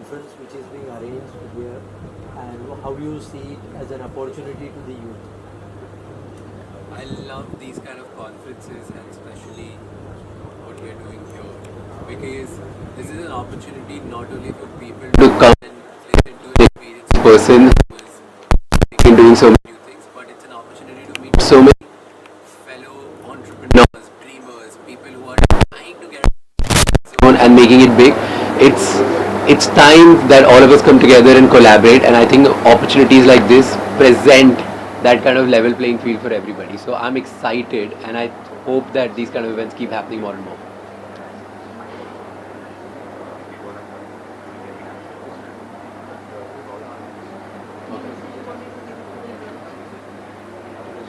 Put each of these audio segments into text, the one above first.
conference which is being arranged here, and how you see it as an opportunity to the youth? I love these kind of conferences and especially what we are doing here because this is an opportunity not only for people to come and listen to an experienced person who is thinking doing so many new things, but it's an opportunity to meet so many fellow entrepreneurs, dreamers, people who are trying to get zone and making it big. It's time that all of us come together and collaborate, and I think opportunities like this present that kind of level playing field for everybody. So I'm excited, and I hope that these kind of events keep happening more and more.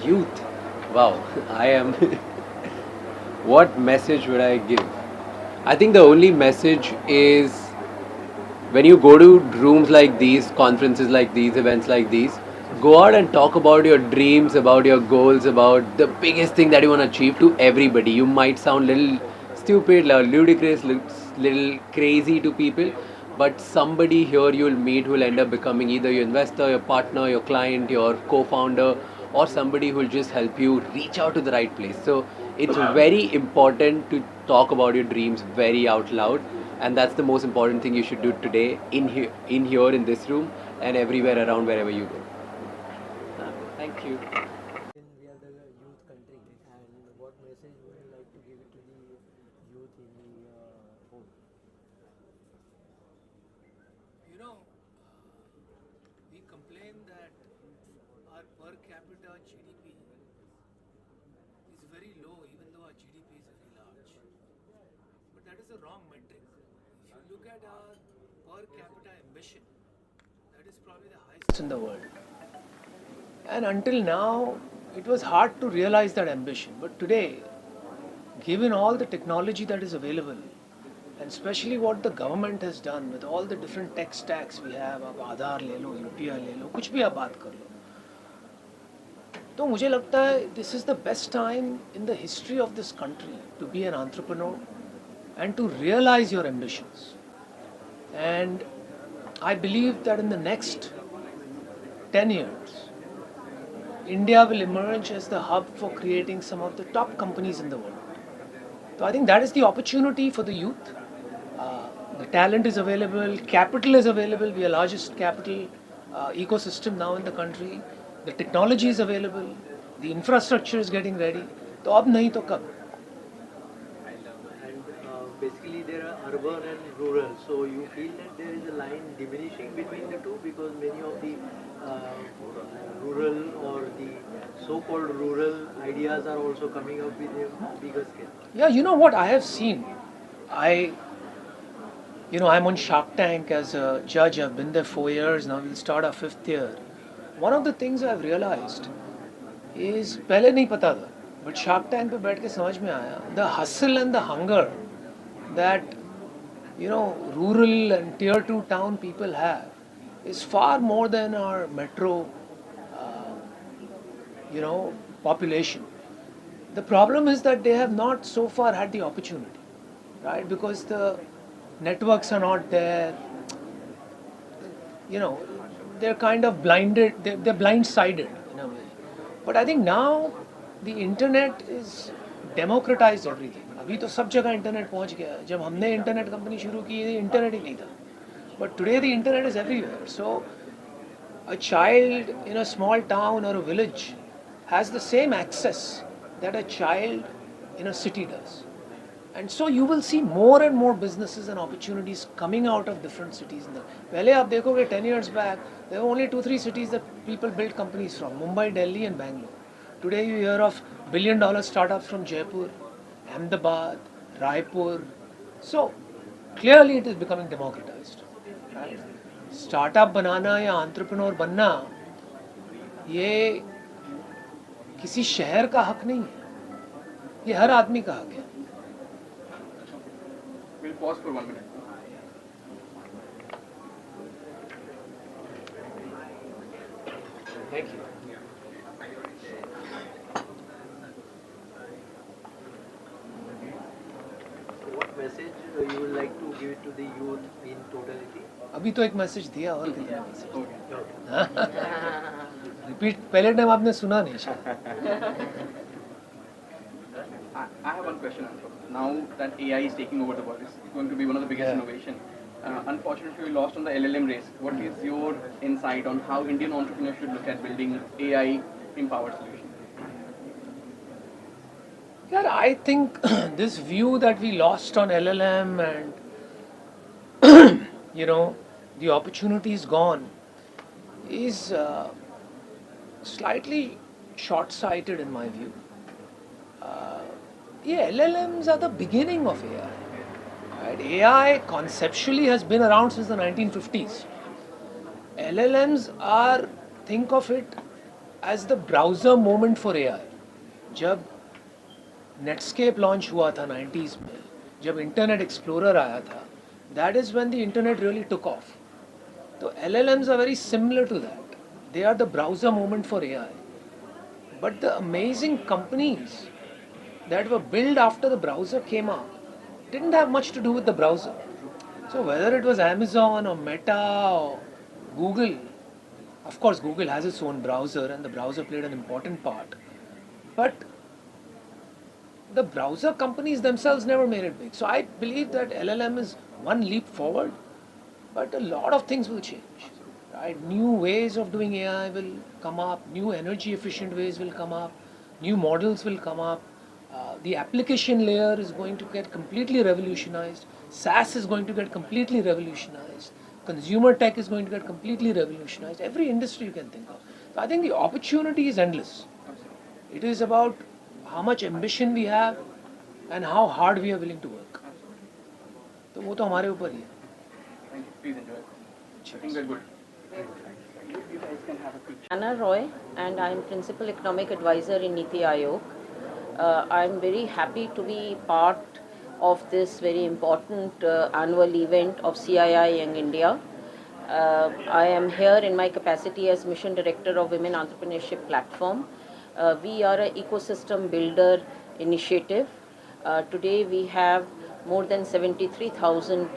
Youth, wow, I am. What message would I give? I think the only message is when you go to rooms like these, conferences like these, events like these, go out and talk about your dreams, about your goals, about the biggest thing that you want to achieve to everybody. You might sound little stupid, ludicrous, little crazy to people, but somebody here you'll meet who will end up becoming either your investor, your partner, your client, your co-founder, or somebody who will just help you reach out to the right place. So it's very important to talk about your dreams very out loud, and that's the most important thing you should do today in this room and everywhere around wherever you go. Thank you. We are the youth country, and what message would you like to give it to the youth in the whole? You know, we complain that our per capita GDP is very low, even though our GDP is very large. But that is a wrong metric. If you look at our per capita ambition, that is probably the highest in the world. And until now, it was hard to realize that ambition. But today, given all the technology that is available, and especially what the government has done with all the different tech stacks we have, आप आधार ले लो, UPI ले लो, कुछ भी आप बात कर लो, तो मुझे लगता है this is the best time in the history of this country to be an entrepreneur and to realize your ambitions. And I believe that in the next 10 years, India will emerge as the hub for creating some of the top companies in the world. So I think that is the opportunity for the youth. The talent is available, capital is available. We are largest capital ecosystem now in the country. The technology is available, the infrastructure is getting ready. तो अब नहीं तो कब? And basically, there are urban and rural. So you feel that there is a line diminishing between the two because many of the rural or the so-called rural ideas are also coming up with a bigger scale. Yeah, you know what I have seen? I, I'm on Shark Tank as a judge. I've been there 4 years now. We'll start our 5th year. One of the things I've realized is पहले नहीं पता था, but Shark Tank पे बैठ के समझ में आया the hustle and the hunger that rural and tier 2 town people have is far more than our metro population. The problem is that they have not so far had the opportunity, right? Because the networks are not there. They're kind of blinded, they're blindsided in a way. But I think now the internet is democratized everything. अभी तो सब जगह internet पहुंच गया है. जब हमने internet company शुरू की इंटरनेट ही नहीं था. But today the internet is everywhere. So a child in a small town or a village has the same access that a child in a city does. And so you will see more and more businesses and opportunities coming out of different cities. पहले आप देखोगे 10 years back, there were only 2-3 cities that people built companies from, Mumbai, Delhi and Bangalore. Today you hear of billion-dollar startups from Jaipur, Ahmedabad, Raipur. So clearly it is becoming democratized. Right? Startup बनाना या entrepreneur बनना ये किसी शहर का हक नहीं है, ये हर आदमी का हक है. We'll pause for 1 minute. Thank you. So what message you would like to give it to the youth in totality? अभी तो एक मैसेज दिया और कितना मैसेज रिपीट पहले टाइम आपने सुना नहीं शायद. I have one question. Now that AI is taking over the world, it's going to be one of the biggest innovation. Unfortunately, we lost on the LLM race. What is your insight on how Indian entrepreneurs should look at building AI-empowered solutions? Yeah, I think this view that we lost on LLM and the opportunity is gone is slightly short-sighted in my view. Yeah, LLMs are the beginning of AI. Right? AI conceptually has been around since the 1950s. LLMs are, think of it as the browser moment for AI. जब Netscape launch हुआ था 90s में, जब internet explorer आया था, that is when the internet really took off. So LLMs are very similar to that. They are the browser moment for AI. But the amazing companies that were built after the browser came out didn't have much to do with the browser. So whether it was Amazon or Meta or Google, of course Google has its own browser and the browser played an important part. But the browser companies themselves never made it big. So I believe that LLM is one leap forward, but a lot of things will change. Right? New ways of doing AI will come up, new energy efficient ways will come up, new models will come up. The application layer is going to get completely revolutionized. SaaS is going to get completely revolutionized. Consumer tech is going to get completely revolutionized. Every industry you can think of. So I think the opportunity is endless. It is about how much ambition we have and how hard we are willing to work. तो वो तो हमारे ऊपर ही है. Thank you. Please enjoy. I think we're good. You guys can have a quick. Anna Roy, and I am Principal Economic Advisor in Niti Aayog. I am very happy to be part of this very important annual event of CII Young India. I am here in my capacity as Mission Director of Women Entrepreneurship Platform. We are an ecosystem builder initiative. Today we have more than 73,000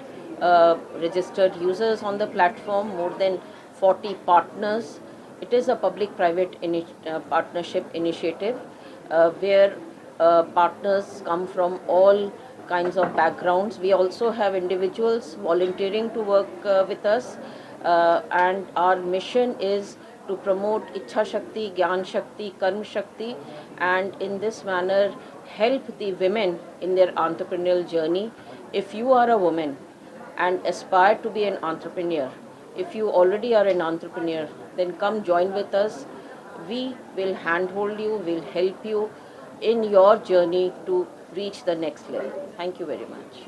registered users on the platform, more than 40 partners. It is a public-private partnership initiative where partners come from all kinds of backgrounds. We also have individuals volunteering to work with us, and our mission is to promote Ichha Shakti, Gyan Shakti, Karma Shakti, and in this manner help the women in their entrepreneurial journey. If you are a woman and aspire to be an entrepreneur, if you already are an entrepreneur, then come join with us. We will handhold you, will help you in your journey to reach the next level. Thank you very much.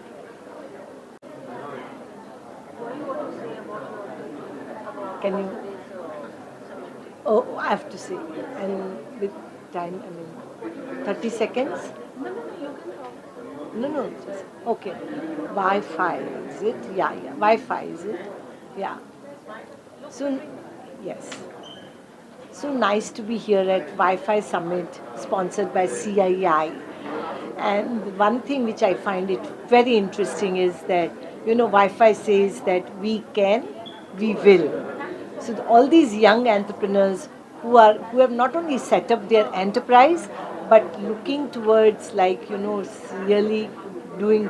Can you? Oh, I have to say. And with time, 30 seconds? No, just, okay. Wi-Fi, is it? Yeah. Wi-Fi, is it? Yeah. So, yes. So nice to be here at Wi-Fi Summit, sponsored by CII. And one thing which I find it very interesting is that, Wi-Fi says that we can, we will. So all these young entrepreneurs who have not only set up their enterprise, but looking towards really doing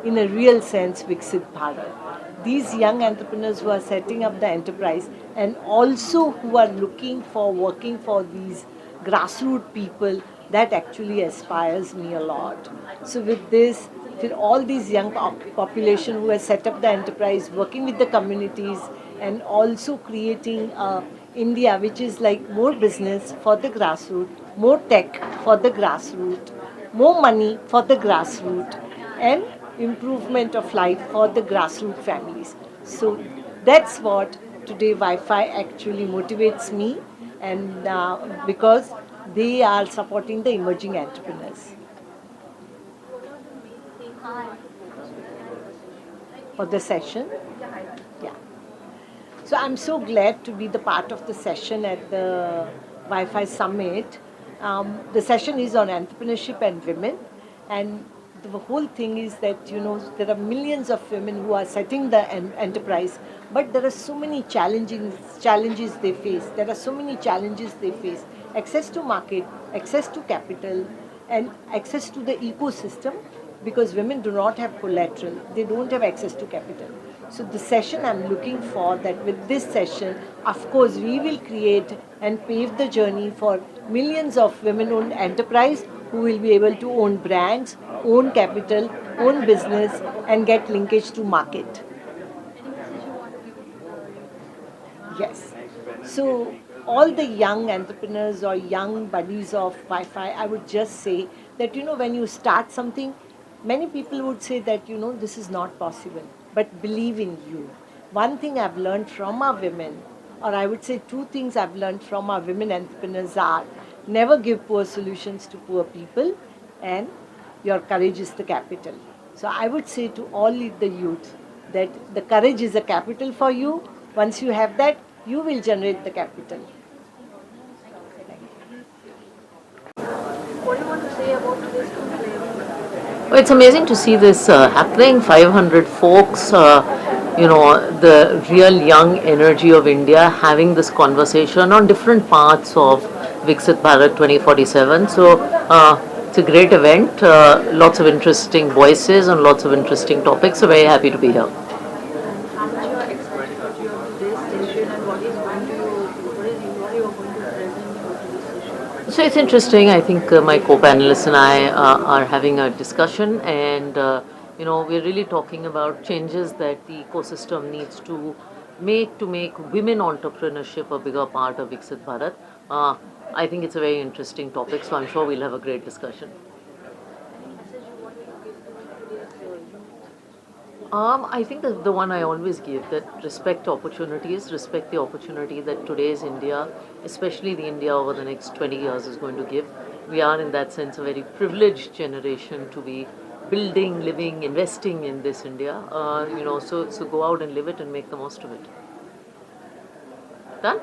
in a real sense Viksit Bharat. These young entrepreneurs who are setting up the enterprise and also who are looking for working for these grassroots people, that actually aspires me a lot. So with this, with all these young population who has set up the enterprise, working with the communities and also creating India which is like more business for the grassroots, more tech for the grassroots, more money for the grassroots, and improvement of life for the grassroots families. So that's what today Wi-Fi actually motivates me, and because they are supporting the emerging entrepreneurs. For the session? Yeah. So I'm so glad to be the part of the session at the Wi-Fi Summit. The session is on entrepreneurship and women, and the whole thing is that there are millions of women who are setting the enterprise, but there are so many challenges they face. There are so many challenges they face: access to market, access to capital, and access to the ecosystem, because women do not have collateral, they don't have access to capital. So the session I'm looking for, that with this session, of course, we will create and pave the journey for millions of women-owned enterprise who will be able to own brands, own capital, own business, and get linkage to market. Yes. So all the young entrepreneurs or young buddies of Wi-Fi, I would just say that when you start something, many people would say that this is not possible, but believe in you. One thing I've learned from our women, or I would say two things I've learned from our women entrepreneurs are: never give poor solutions to poor people, and your courage is the capital. So I would say to all the youth that the courage is a capital for you. Once you have that, you will generate the capital. What do you want to say about today's conclave? It's amazing to see this happening. 500 folks, the real young energy of India having this conversation on different parts of Viksit Bharat 2047. So it's a great event. Lots of interesting voices and lots of interesting topics. So very happy to be here. How much you are excited about today's session, and what are you going to present for today's session? So it's interesting. I think my co-panelists and I are having a discussion, and we're really talking about changes that the ecosystem needs to make women entrepreneurship a bigger part of Viksit Bharat. I think it's a very interesting topic, so I'm sure we'll have a great discussion. I think the one I always give, that respect opportunities, respect the opportunity that today's India, especially the India over the next 20 years, is going to give. We are, in that sense, a very privileged generation to be building, living, investing in this India. So go out and live it and make the most of it. Done?